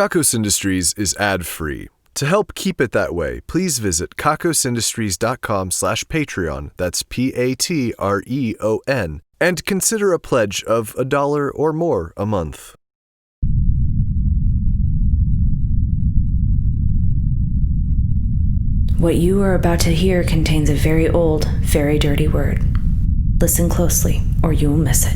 Kakos Industries is ad-free. To help keep it that way, please visit kakosindustries.com/Patreon, that's Patreon, and consider a pledge of $1 or more a month. What you are about to hear contains a very old, very dirty word. Listen closely, or you will miss it.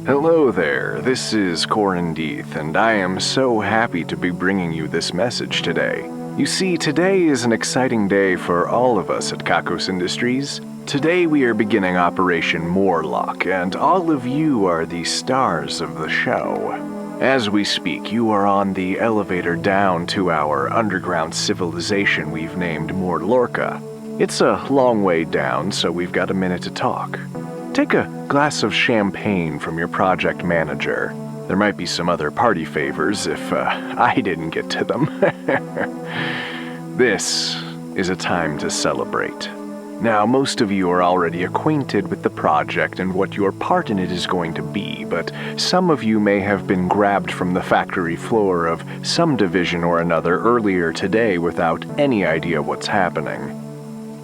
Hello there, this is Corin Deeth, and I am so happy to be bringing you this message today. You see, today is an exciting day for all of us at Kakos Industries. Today we are beginning Operation Morlorca, and all of you are the stars of the show. As we speak, you are on the elevator down to our underground civilization we've named Morlorca. It's a long way down, so we've got a minute to talk. Take a glass of champagne from your project manager. There might be some other party favors if I didn't get to them. This is a time to celebrate. Now, most of you are already acquainted with the project and what your part in it is going to be, but some of you may have been grabbed from the factory floor of some division or another earlier today without any idea what's happening.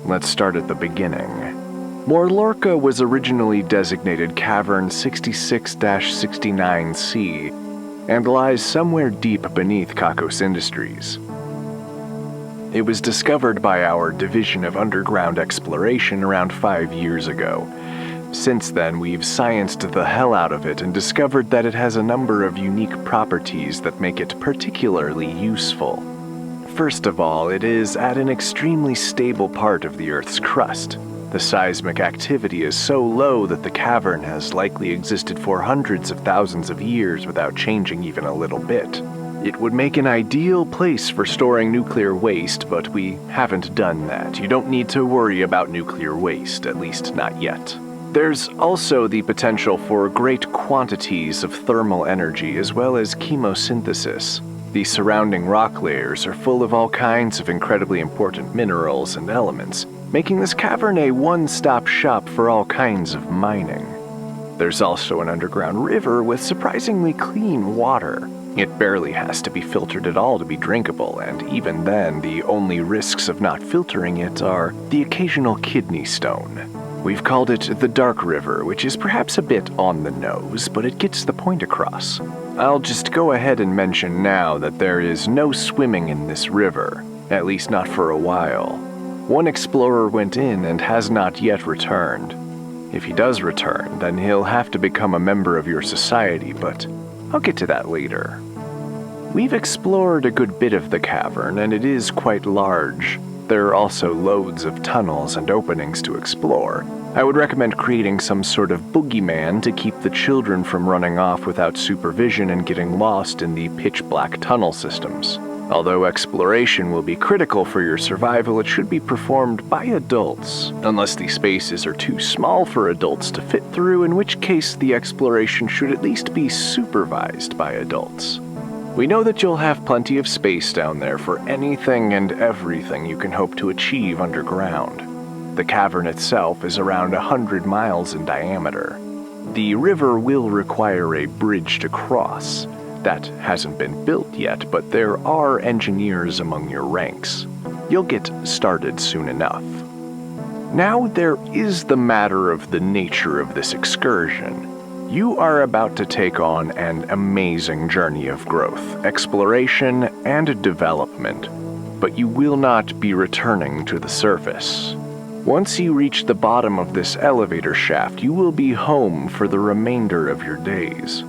Let's start at the beginning. Morlorca was originally designated Cavern 66-69C and lies somewhere deep beneath Kakos Industries. It was discovered by our Division of Underground Exploration around 5 years ago. Since then, we've scienced the hell out of it and discovered that it has a number of unique properties that make it particularly useful. First of all, it is at an extremely stable part of the Earth's crust. The seismic activity is so low that the cavern has likely existed for hundreds of thousands of years without changing even a little bit. It would make an ideal place for storing nuclear waste, but we haven't done that. You don't need to worry about nuclear waste, at least not yet. There's also the potential for great quantities of thermal energy as well as chemosynthesis. The surrounding rock layers are full of all kinds of incredibly important minerals and elements, making this cavern a one-stop shop for all kinds of mining. There's also an underground river with surprisingly clean water. It barely has to be filtered at all to be drinkable, and even then, the only risks of not filtering it are the occasional kidney stone. We've called it the Dark River, which is perhaps a bit on the nose, but it gets the point across. I'll just go ahead and mention now that there is no swimming in this river, at least not for a while. One explorer went in and has not yet returned. If he does return, then he'll have to become a member of your society, but I'll get to that later. We've explored a good bit of the cavern, and it is quite large. There are also loads of tunnels and openings to explore. I would recommend creating some sort of boogeyman to keep the children from running off without supervision and getting lost in the pitch-black tunnel systems. Although exploration will be critical for your survival, it should be performed by adults, unless the spaces are too small for adults to fit through, in which case the exploration should at least be supervised by adults. We know that you'll have plenty of space down there for anything and everything you can hope to achieve underground. The cavern itself is around 100 miles in diameter. The river will require a bridge to cross. That hasn't been built yet, but there are engineers among your ranks. You'll get started soon enough. Now there is the matter of the nature of this excursion. You are about to take on an amazing journey of growth, exploration, and development, but you will not be returning to the surface. Once you reach the bottom of this elevator shaft, you will be home for the remainder of your days.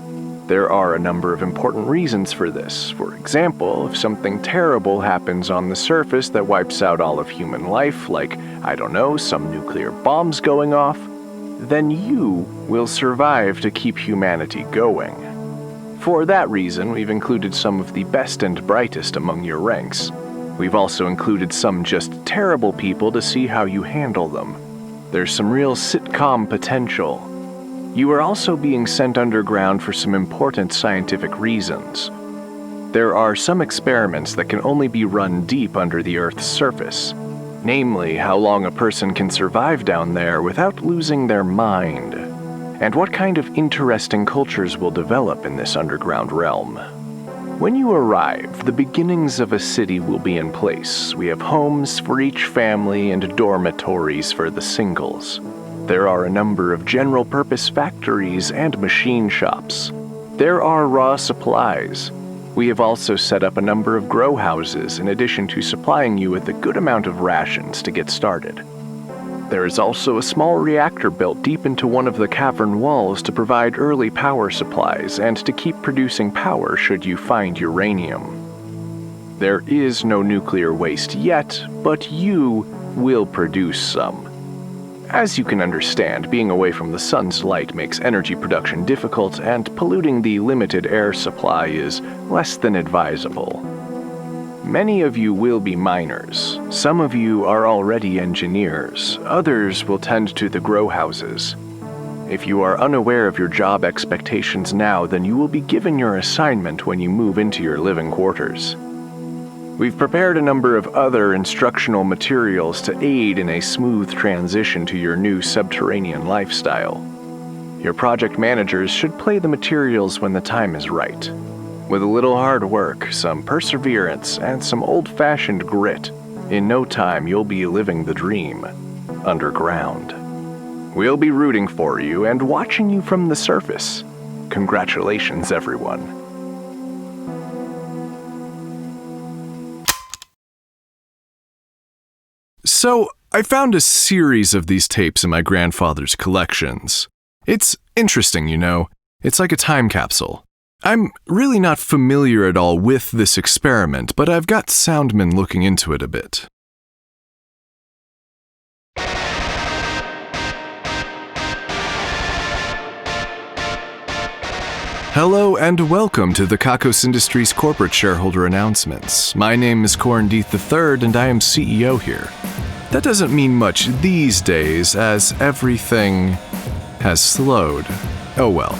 There are a number of important reasons for this. For example, if something terrible happens on the surface that wipes out all of human life, like, I don't know, some nuclear bombs going off, then you will survive to keep humanity going. For that reason, we've included some of the best and brightest among your ranks. We've also included some just terrible people to see how you handle them. There's some real sitcom potential. You are also being sent underground for some important scientific reasons. There are some experiments that can only be run deep under the Earth's surface, namely how long a person can survive down there without losing their mind, and what kind of interesting cultures will develop in this underground realm. When you arrive, the beginnings of a city will be in place. We have homes for each family and dormitories for the singles. There are a number of general-purpose factories and machine shops. There are raw supplies. We have also set up a number of grow houses in addition to supplying you with a good amount of rations to get started. There is also a small reactor built deep into one of the cavern walls to provide early power supplies and to keep producing power should you find uranium. There is no nuclear waste yet, but you will produce some. As you can understand, being away from the sun's light makes energy production difficult, and polluting the limited air supply is less than advisable. Many of you will be miners. Some of you are already engineers. Others will tend to the grow houses. If you are unaware of your job expectations now, then you will be given your assignment when you move into your living quarters. We've prepared a number of other instructional materials to aid in a smooth transition to your new subterranean lifestyle. Your project managers should play the materials when the time is right. With a little hard work, some perseverance, and some old-fashioned grit, in no time you'll be living the dream, underground. We'll be rooting for you and watching you from the surface. Congratulations, everyone. So, I found a series of these tapes in my grandfather's collections. It's interesting, you know. It's like a time capsule. I'm really not familiar at all with this experiment, but I've got soundmen looking into it a bit. Hello and welcome to the Kakos Industries corporate shareholder announcements. My name is Corendeeth III and I am CEO here. That doesn't mean much these days as everything has slowed. Oh well.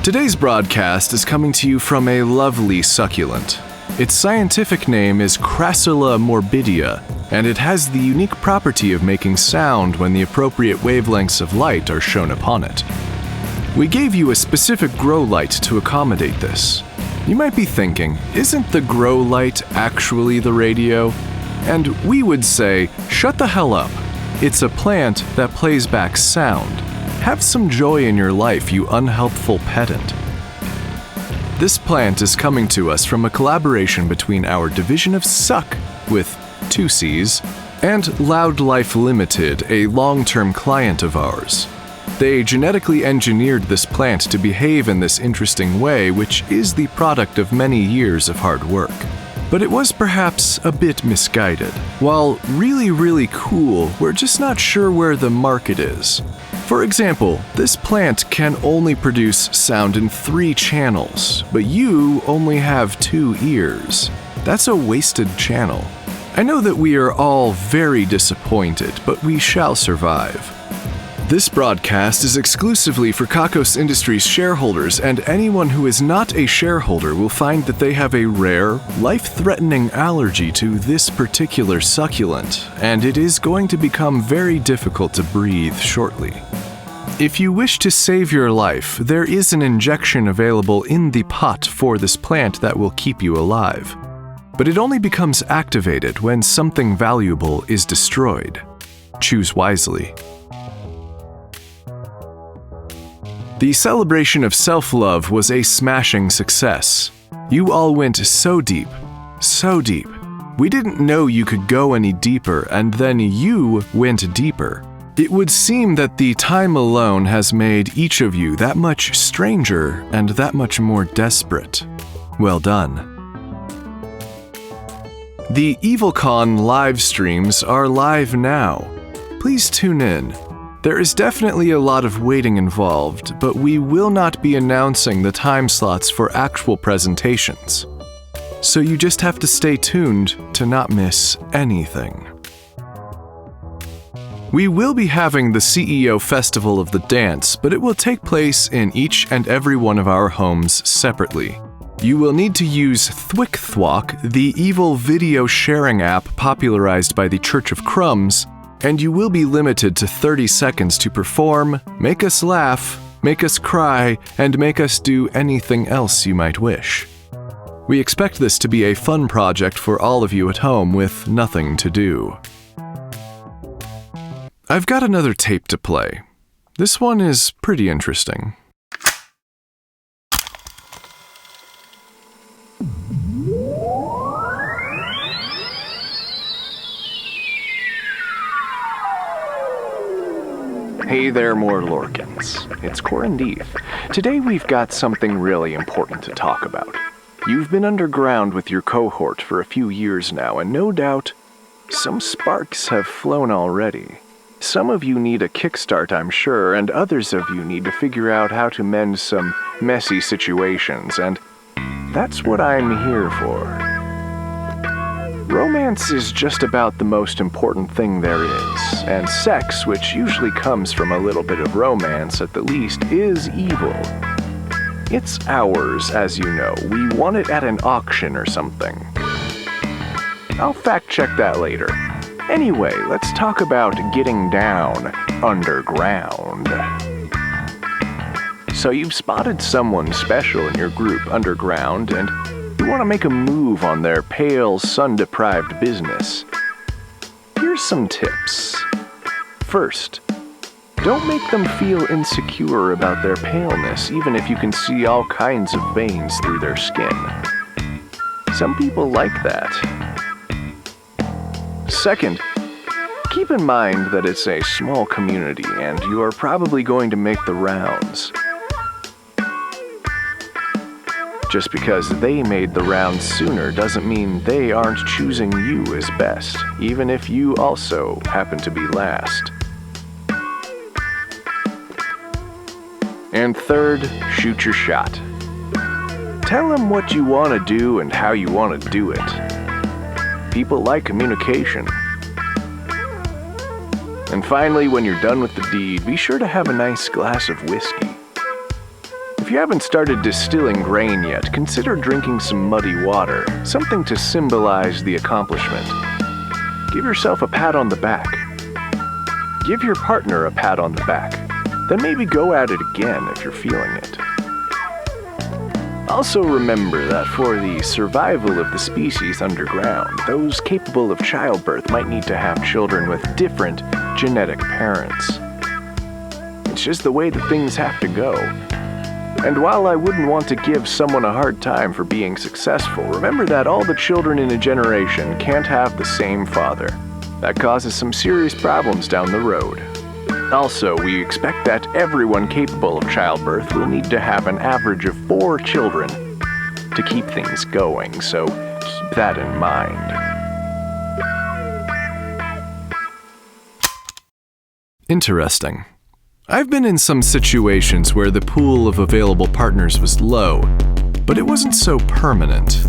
Today's broadcast is coming to you from a lovely succulent. Its scientific name is Crassula morbidea, and it has the unique property of making sound when the appropriate wavelengths of light are shown upon it. We gave you a specific grow light to accommodate this. You might be thinking, isn't the grow light actually the radio? And we would say, shut the hell up. It's a plant that plays back sound. Have some joy in your life, you unhelpful pedant. This plant is coming to us from a collaboration between our division of Suck, with 2 C's, and Loud Life Limited, a long-term client of ours. They genetically engineered this plant to behave in this interesting way, which is the product of many years of hard work. But it was perhaps a bit misguided. While really cool, we're just not sure where the market is. For example, this plant can only produce sound in 3 channels, but you only have 2 ears. That's a wasted channel. I know that we are all very disappointed, but we shall survive. This broadcast is exclusively for Kakos Industries shareholders, and anyone who is not a shareholder will find that they have a rare, life-threatening allergy to this particular succulent, and it is going to become very difficult to breathe shortly. If you wish to save your life, there is an injection available in the pot for this plant that will keep you alive. But it only becomes activated when something valuable is destroyed. Choose wisely. The celebration of self-love was a smashing success. You all went so deep. We didn't know you could go any deeper, and then you went deeper. It would seem that the time alone has made each of you that much stranger and that much more desperate. Well done. The EvilCon live streams are live now. Please tune in. There is definitely a lot of waiting involved, but we will not be announcing the time slots for actual presentations. So you just have to stay tuned to not miss anything. We will be having the CEO Festival of the Dance, but it will take place in each and every one of our homes separately. You will need to use Thwick, the evil video sharing app popularized by the Church of Crumbs, and you will be limited to 30 seconds to perform, make us laugh, make us cry, and make us do anything else you might wish. We expect this to be a fun project for all of you at home with nothing to do. I've got another tape to play. This one is pretty interesting. Hey there, Morlorcans. It's Corindeeth. Today we've got something really important to talk about. You've been underground with your cohort for a few years now, and no doubt, some sparks have flown already. Some of you need a kickstart, I'm sure, and others of you need to figure out how to mend some messy situations, and that's what I'm here for. Romance is just about the most important thing there is, and sex, which usually comes from a little bit of romance at the least, is evil. It's ours, as you know. We won it at an auction or something. I'll fact check that later. Anyway, let's talk about getting down underground. So you've spotted someone special in your group underground, and you want to make a move on their pale, sun-deprived business. Here's some tips. First, don't make them feel insecure about their paleness, even if you can see all kinds of veins through their skin. Some people like that. Second, keep in mind that it's a small community and you are probably going to make the rounds. Just because they made the rounds sooner doesn't mean they aren't choosing you as best, even if you also happen to be last. And third, shoot your shot. Tell them what you want to do and how you want to do it. People like communication. And finally, when you're done with the deed, be sure to have a nice glass of whiskey. If you haven't started distilling grain yet, consider drinking some muddy water, something to symbolize the accomplishment. Give yourself a pat on the back. Give your partner a pat on the back. Then maybe go at it again if you're feeling it. Also remember that for the survival of the species underground, those capable of childbirth might need to have children with different genetic parents. It's just the way that things have to go. And while I wouldn't want to give someone a hard time for being successful, remember that all the children in a generation can't have the same father. That causes some serious problems down the road. Also, we expect that everyone capable of childbirth will need to have an average of 4 children to keep things going, so keep that in mind. Interesting. I've been in some situations where the pool of available partners was low, but it wasn't so permanent.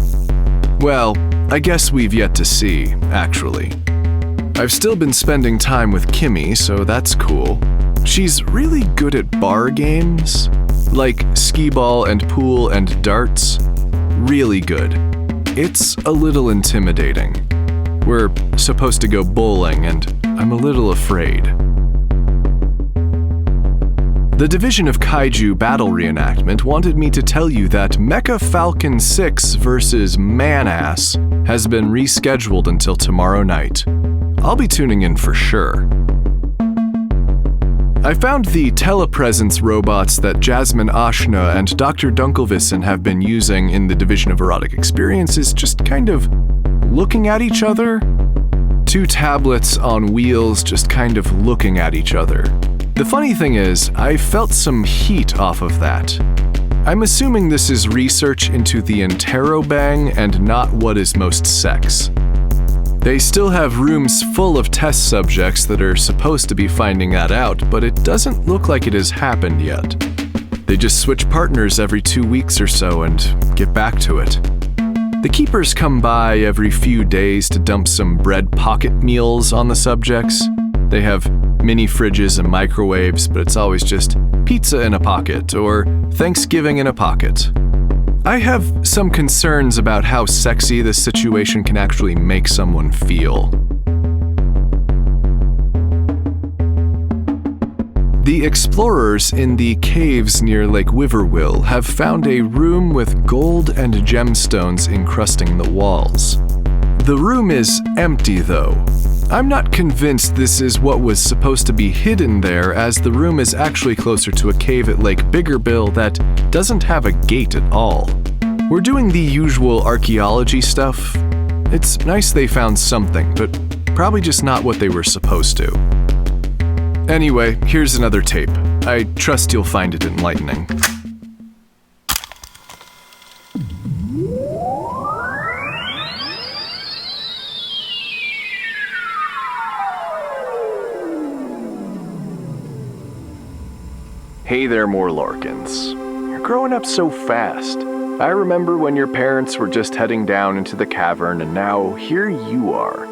Well, I guess we've yet to see, actually. I've still been spending time with Kimmy, so that's cool. She's really good at bar games, like skee-ball and pool and darts. Really good. It's a little intimidating. We're supposed to go bowling, and I'm a little afraid. The Division of Kaiju Battle Reenactment wanted me to tell you that Mecha Falcon 6 vs. Man-Ass has been rescheduled until tomorrow night. I'll be tuning in for sure. I found the telepresence robots that Jasmine Ashna and Dr. Dunkelvissen have been using in the Division of Erotic Experiences just kind of looking at each other. 2 tablets on wheels just kind of looking at each other. The funny thing is, I felt some heat off of that. I'm assuming this is research into the interrobang and not what is most sex. They still have rooms full of test subjects that are supposed to be finding that out, but it doesn't look like it has happened yet. They just switch partners every 2 weeks or so and get back to it. The keepers come by every few days to dump some bread pocket meals on the subjects. They have mini fridges and microwaves, but it's always just pizza in a pocket or Thanksgiving in a pocket. I have some concerns about how sexy this situation can actually make someone feel. The explorers in the caves near Lake Wiverwill have found a room with gold and gemstones encrusting the walls. The room is empty, though. I'm not convinced this is what was supposed to be hidden there, as the room is actually closer to a cave at Lake Biggerbill that doesn't have a gate at all. We're doing the usual archaeology stuff. It's nice they found something, but probably just not what they were supposed to. Anyway, here's another tape. I trust you'll find it enlightening. Hey there, Morlorcans. You're growing up so fast. I remember when your parents were just heading down into the cavern, and now here you are.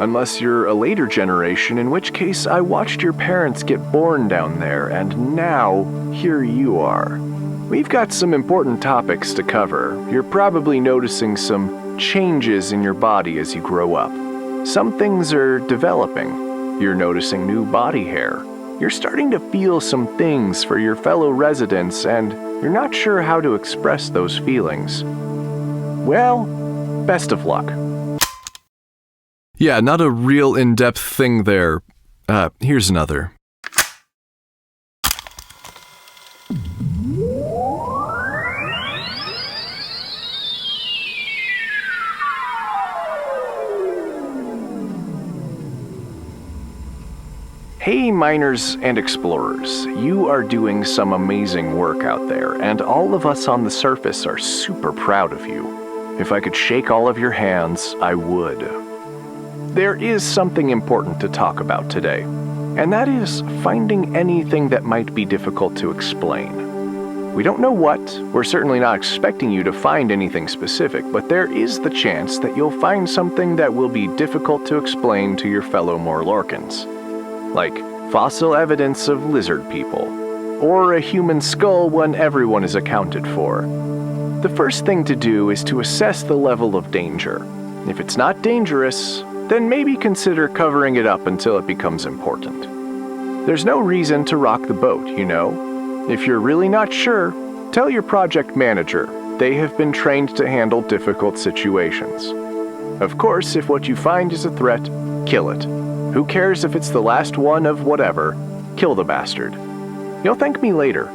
Unless you're a later generation, in which case I watched your parents get born down there, and now here you are. We've got some important topics to cover. You're probably noticing some changes in your body as you grow up. Some things are developing. You're noticing new body hair. You're starting to feel some things for your fellow residents, and you're not sure how to express those feelings. Well, best of luck. Yeah, not a real in-depth thing there. Here's another. Hey miners and explorers, you are doing some amazing work out there, and all of us on the surface are super proud of you. If I could shake all of your hands, I would. There is something important to talk about today, and that is finding anything that might be difficult to explain. We don't know what, we're certainly not expecting you to find anything specific, but there is the chance that you'll find something that will be difficult to explain to your fellow Morlorcans. Like fossil evidence of lizard people, or a human skull when everyone is accounted for. The first thing to do is to assess the level of danger. If it's not dangerous, then maybe consider covering it up until it becomes important. There's no reason to rock the boat, you know. If you're really not sure, tell your project manager. They have been trained to handle difficult situations. Of course, if what you find is a threat, kill it. Who cares if it's the last one of whatever? Kill the bastard. You'll thank me later.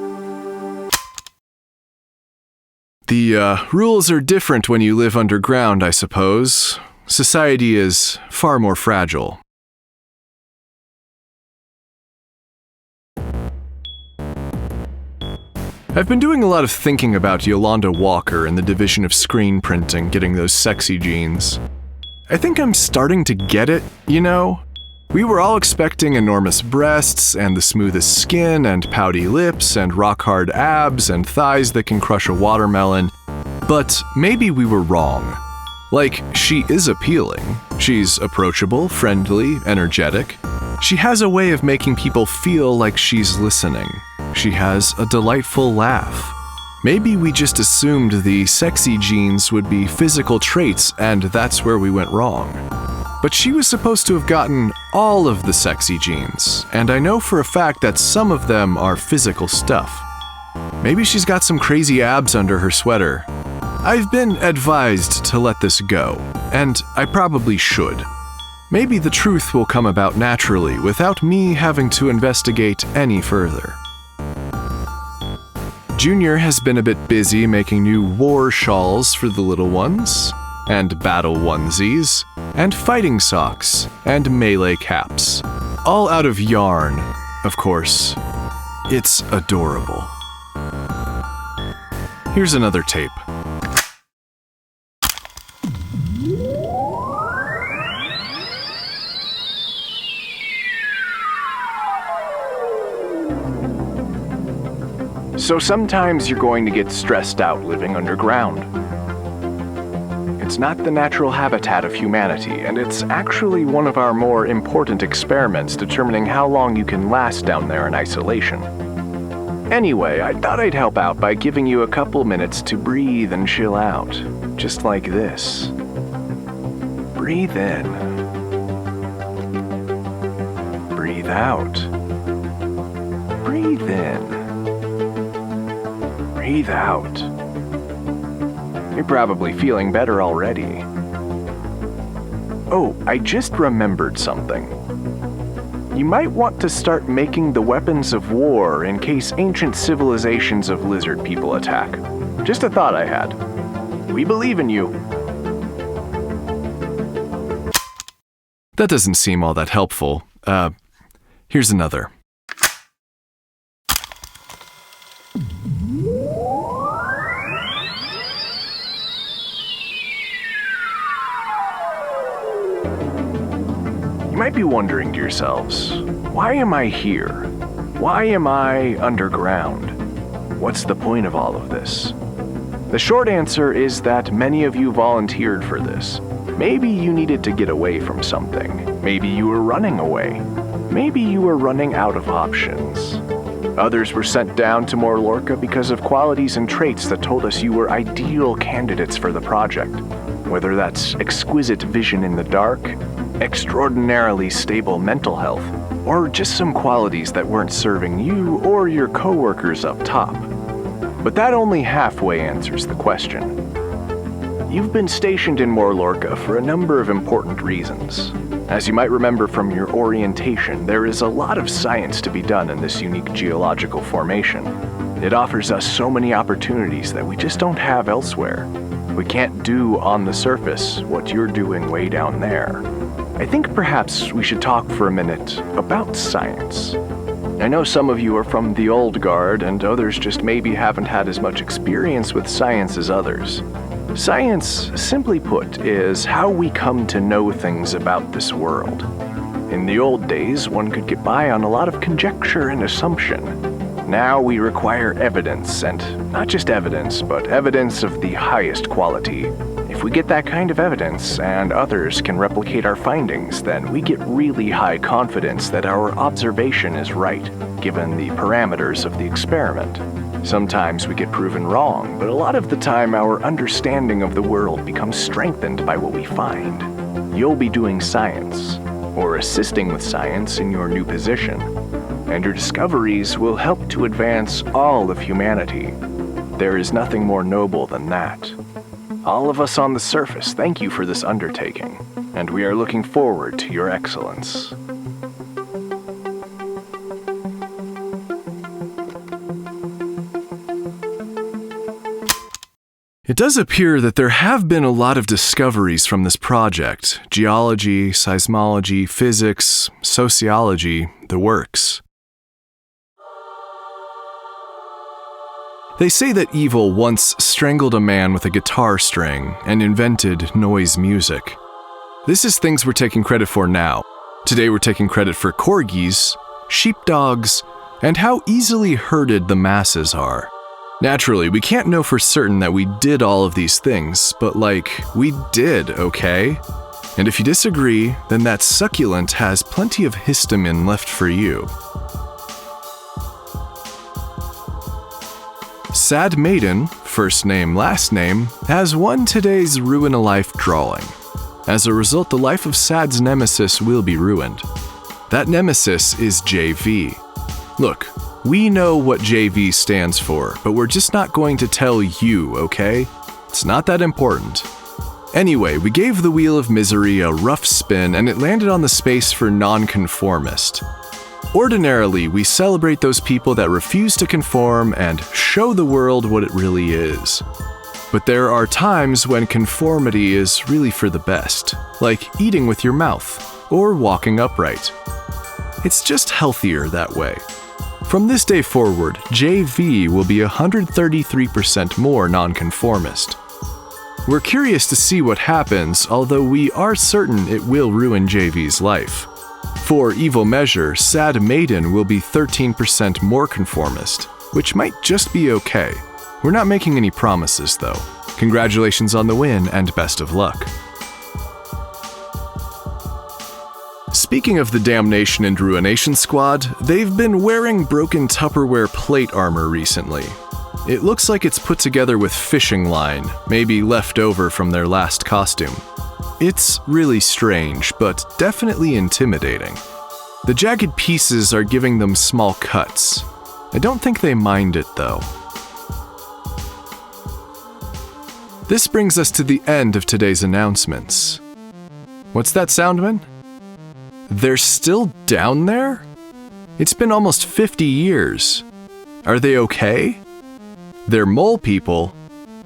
The rules are different when you live underground, I suppose. Society is far more fragile. I've been doing a lot of thinking about Yolanda Walker and the division of screen printing getting those sexy genes. I think I'm starting to get it, you know? We were all expecting enormous breasts and the smoothest skin and pouty lips and rock-hard abs and thighs that can crush a watermelon, but maybe we were wrong. Like, she is appealing. She's approachable, friendly, energetic. She has a way of making people feel like she's listening. She has a delightful laugh. Maybe we just assumed the sexy genes would be physical traits, and that's where we went wrong. But she was supposed to have gotten all of the sexy genes, and I know for a fact that some of them are physical stuff. Maybe she's got some crazy abs under her sweater. I've been advised to let this go, and I probably should. Maybe the truth will come about naturally without me having to investigate any further. Junior has been a bit busy making new war shawls for the little ones, and battle onesies, and fighting socks, and melee caps. All out of yarn, of course. It's adorable. Here's another tape. So sometimes you're going to get stressed out living underground. It's not the natural habitat of humanity, and it's actually one of our more important experiments determining how long you can last down there in isolation. Anyway, I thought I'd help out by giving you a couple minutes to breathe and chill out, just like this. Breathe in. Breathe out. Breathe in. Breathe out. You're probably feeling better already. Oh, I just remembered something. You might want to start making the weapons of war in case ancient civilizations of lizard people attack. Just a thought I had. We believe in you. That doesn't seem all that helpful. Here's another. You might be wondering to yourselves, why am I here? Why am I underground? What's the point of all of this? The short answer is that many of you volunteered for this. Maybe you needed to get away from something. Maybe you were running away. Maybe you were running out of options. Others were sent down to Morlorca because of qualities and traits that told us you were ideal candidates for the project. Whether that's exquisite vision in the dark, extraordinarily stable mental health, or just some qualities that weren't serving you or your coworkers up top. But that only halfway answers the question. You've been stationed in Morlorca for a number of important reasons. As you might remember from your orientation, there is a lot of science to be done in this unique geological formation. It offers us so many opportunities that we just don't have elsewhere. We can't do on the surface what you're doing way down there. I think perhaps we should talk for a minute about science. I know some of you are from the old guard, and others just maybe haven't had as much experience with science as others. Science, simply put, is how we come to know things about this world. In the old days, one could get by on a lot of conjecture and assumption. Now we require evidence, and not just evidence, but evidence of the highest quality. If we get that kind of evidence, and others can replicate our findings, then we get really high confidence that our observation is right, given the parameters of the experiment. Sometimes we get proven wrong, but a lot of the time our understanding of the world becomes strengthened by what we find. You'll be doing science, or assisting with science in your new position, and your discoveries will help to advance all of humanity. There is nothing more noble than that. All of us on the surface thank you for this undertaking, and we are looking forward to your excellence. It does appear that there have been a lot of discoveries from this project: geology, seismology, physics, sociology, the works. They say that evil once strangled a man with a guitar string and invented noise music. This is things we're taking credit for now. Today we're taking credit for corgis, sheepdogs, and how easily herded the masses are. Naturally, we can't know for certain that we did all of these things, but we did, okay? And if you disagree, then that succulent has plenty of histamine left for you. Sad Maiden, first name, last name, has won today's Ruin a Life drawing. As a result, the life of Sad's nemesis will be ruined. That nemesis is JV. Look, we know what JV stands for, but we're just not going to tell you, okay? It's not that important. Anyway, we gave the Wheel of Misery a rough spin and it landed on the space for nonconformist. Ordinarily, we celebrate those people that refuse to conform and show the world what it really is. But there are times when conformity is really for the best, like eating with your mouth or walking upright. It's just healthier that way. From this day forward, JV will be 133% more nonconformist. We're curious to see what happens, although we are certain it will ruin JV's life. For evil measure, Sad Maiden will be 13% more conformist. which might just be okay. We're not making any promises, though. Congratulations on the win, and best of luck. Speaking of the Damnation and Ruination Squad, they've been wearing broken Tupperware plate armor recently. It looks like it's put together with fishing line, maybe left over from their last costume. It's really strange, but definitely intimidating. The jagged pieces are giving them small cuts. I don't think they mind it, though. This brings us to the end of today's announcements. What's that, Soundman? They're still down there? It's been almost 50 years. Are they okay? They're mole people.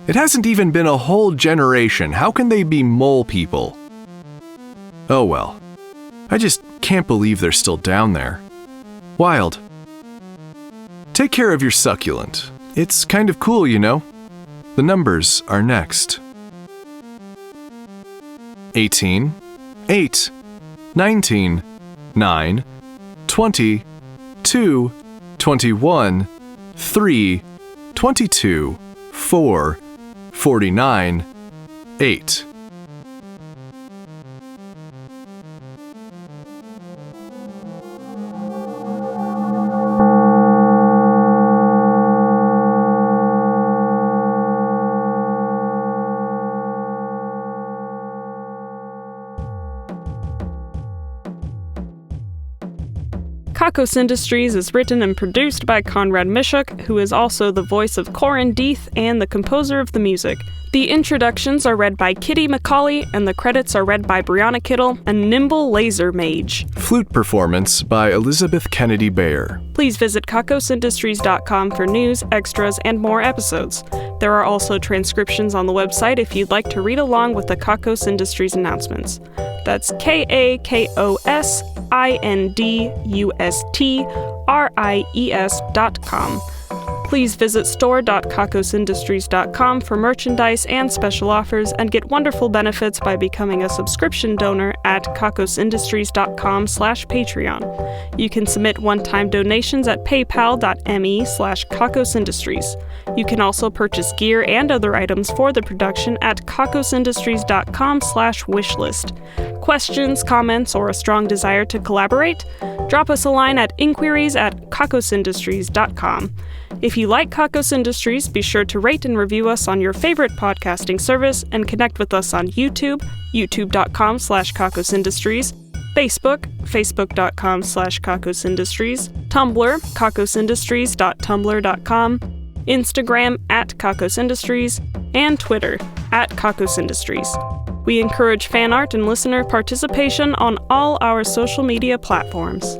It hasn't even been a whole generation. How can they be mole people? Oh well. I just can't believe they're still down there. Wild. Take care of your succulent. It's kind of cool, you know? The numbers are next. 18, 8, 19, 9, 20, 2, 21, 3, 22, 4, 49, 8. Kakos Industries is written and produced by Conrad Mishuk, who is also the voice of Corin Deeth and the composer of the music. The introductions are read by Kitty McCauley, and the credits are read by Brianna Kittle and Nimble Laser Mage. Flute performance by Elizabeth Kennedy Bayer. Please visit kakosindustries.com for news, extras, and more episodes. There are also transcriptions on the website if you'd like to read along with the Kakos Industries announcements. That's KAKOSINDUSTRIES.com. Please visit store.kakosindustries.com for merchandise and special offers, and get wonderful benefits by becoming a subscription donor at kakosindustries.com/Patreon. You can submit one-time donations at paypal.me/kakosindustries. You can also purchase gear and other items for the production at kakosindustries.com/wishlist. Questions, comments, or a strong desire to collaborate? Drop us a line at inquiries@kakosindustries.com. If you like Kakos Industries, be sure to rate and review us on your favorite podcasting service, and connect with us on YouTube, youtube.com/kakosindustries, Facebook, facebook.com/kakosindustries, Tumblr, kakosindustries.tumblr.com, Instagram @kakosindustries, and Twitter @kakosindustries. We encourage fan art and listener participation on all our social media platforms.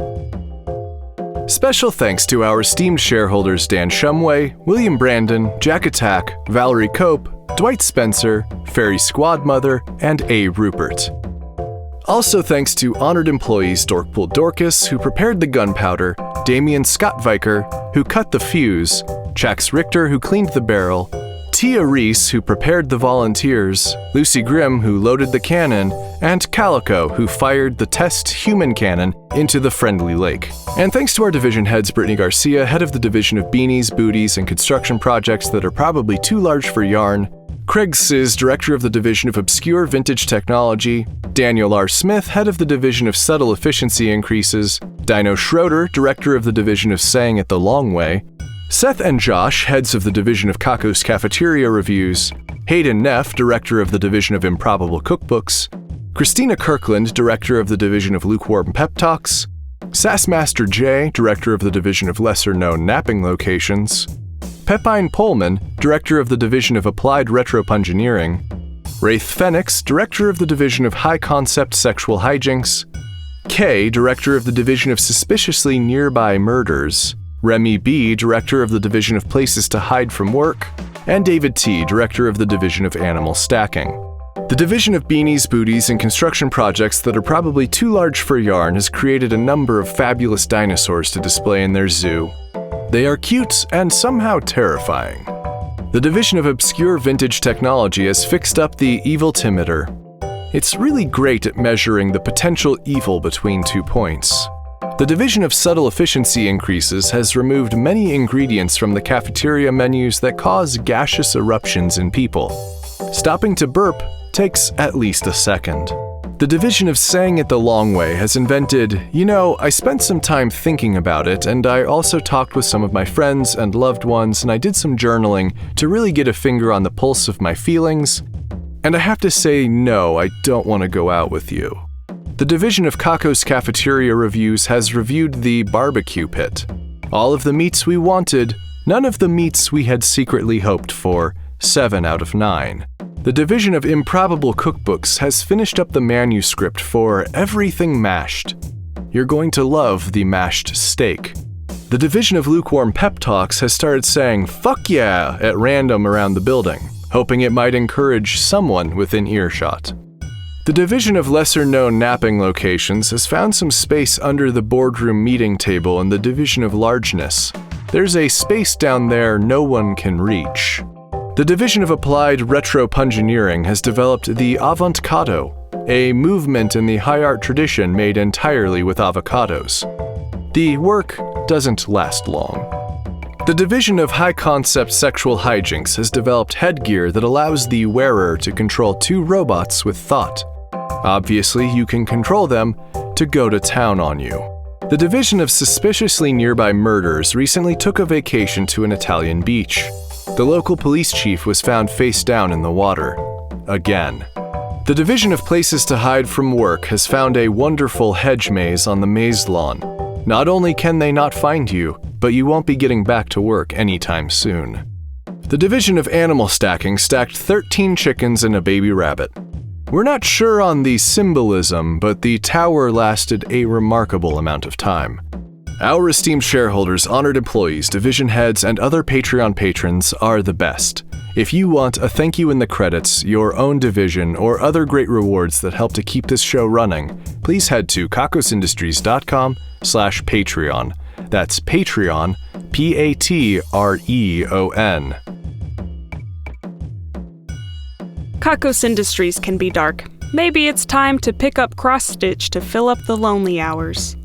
Special thanks to our esteemed shareholders Dan Shumway, William Brandon, Jack Attack, Valerie Cope, Dwight Spencer, Fairy Squad Mother, and A. Rupert. Also thanks to honored employees Dorkpool Dorcas, who prepared the gunpowder, Damian Scott Viker, who cut the fuse, Chax Richter, who cleaned the barrel, Tia Reese, who prepared the volunteers, Lucy Grimm, who loaded the cannon, and Calico, who fired the test human cannon into the friendly lake. And thanks to our division heads, Brittany Garcia, head of the division of beanies, booties, and construction projects that are probably too large for yarn, Craig Sizz, director of the division of obscure vintage technology, Daniel R. Smith, head of the division of subtle efficiency increases, Dino Schroeder, director of the division of saying it the long way, Seth and Josh, heads of the division of Kakos Cafeteria Reviews, Hayden Neff, director of the division of Improbable Cookbooks, Christina Kirkland, director of the division of Lukewarm Pep Talks, Sassmaster J, director of the division of lesser-known napping locations, Pepine Pullman, director of the division of Applied Retropungineering, Wraith Phoenix, director of the division of high-concept sexual hijinks, Kay, director of the division of suspiciously nearby murders, Remy B., director of the division of places to hide from work, and David T., director of the division of animal stacking. The division of beanies, booties, and construction projects that are probably too large for yarn has created a number of fabulous dinosaurs to display in their zoo. They are cute and somehow terrifying. The division of obscure vintage technology has fixed up the evil timeter. It's really great at measuring the potential evil between 2 points. The division of subtle efficiency increases has removed many ingredients from the cafeteria menus that cause gaseous eruptions in people. Stopping to burp takes at least a second. The division of saying it the long way has invented, I spent some time thinking about it, and I also talked with some of my friends and loved ones, and I did some journaling to really get a finger on the pulse of my feelings, and I have to say, no, I don't want to go out with you. The division of Kako's Cafeteria Reviews has reviewed the barbecue pit. All of the meats we wanted, none of the meats we had secretly hoped for, 7 out of 9. The division of Improbable Cookbooks has finished up the manuscript for Everything Mashed. You're going to love the mashed steak. The division of Lukewarm Pep Talks has started saying "fuck yeah" at random around the building, hoping it might encourage someone within earshot. The division of lesser-known napping locations has found some space under the boardroom meeting table in the division of Largeness. There's a space down there no one can reach. The division of Applied Retro-Pungineering has developed the Avantcado, a movement in the high art tradition made entirely with avocados. The work doesn't last long. The division of high-concept sexual hijinks has developed headgear that allows the wearer to control 2 robots with thought. Obviously, you can control them to go to town on you. The division of Suspiciously Nearby Murders recently took a vacation to an Italian beach. The local police chief was found face down in the water. Again. The division of Places to Hide from Work has found a wonderful hedge maze on the maze lawn. Not only can they not find you, but you won't be getting back to work anytime soon. The division of Animal Stacking stacked 13 chickens and a baby rabbit. We're not sure on the symbolism, but the tower lasted a remarkable amount of time. Our esteemed shareholders, honored employees, division heads, and other Patreon patrons are the best. If you want a thank you in the credits, your own division, or other great rewards that help to keep this show running, please head to kakosindustries.com/Patreon. That's Patreon, Patreon. Kakos Industries can be dark. Maybe it's time to pick up cross-stitch to fill up the lonely hours.